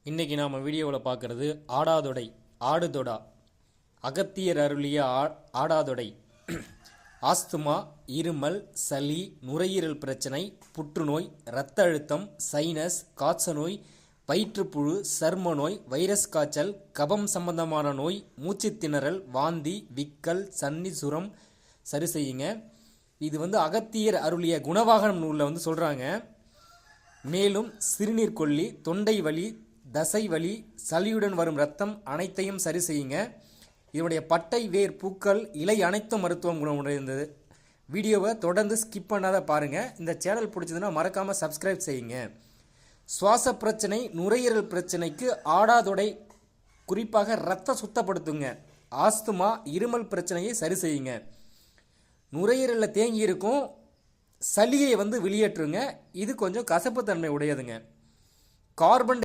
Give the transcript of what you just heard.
இன்றைக்கி நாம் வீடியோவில் பார்க்குறது ஆடாதொடை ஆடுதொடா அகத்தியர் அருளிய ஆடாதொடை ஆஸ்துமா, இருமல், சளி, நுரையீரல் பிரச்சனை, புற்றுநோய், இரத்த அழுத்தம், சைனஸ், காய்ச்சநோய், வயிற்றுப்புழு, சர்ம நோய், வைரஸ் காய்ச்சல், கபம் சம்பந்தமான நோய், மூச்சுத்திணறல், வாந்தி, விக்கல், சன்னி சுரம் சரி செய்யுங்க. இது அகத்தியர் அருளிய குணவாகனம் நூலில் சொல்கிறாங்க. மேலும் சிறுநீர் கொல்லி, தொண்டை வலி, தசை வலி, சளியுடன் வரும் இரத்தம் அனைத்தையும் சரி செய்யுங்க. இதனுடைய பட்டை, வேர், பூக்கள், இலை அனைத்தும் மருத்துவம் குணமுடைந்தது. வீடியோவை தொடர்ந்து ஸ்கிப் பண்ணாத பாருங்கள். இந்த சேனல் பிடிச்சதுன்னா மறக்காமல் சப்ஸ்கிரைப் செய்யுங்க. சுவாச பிரச்சனை, நுரையீரல் பிரச்சனைக்கு ஆடாதொடை குறிப்பாக இரத்த சுத்தப்படுத்துங்க. ஆஸ்துமா, இருமல் பிரச்சனையை சரி செய்யுங்க. நுரையீரலில் தேங்கி இருக்கும் சளியை வெளியேற்றுங்க. இது கொஞ்சம் கசப்புத்தன்மை உடையதுங்க. கார்பன்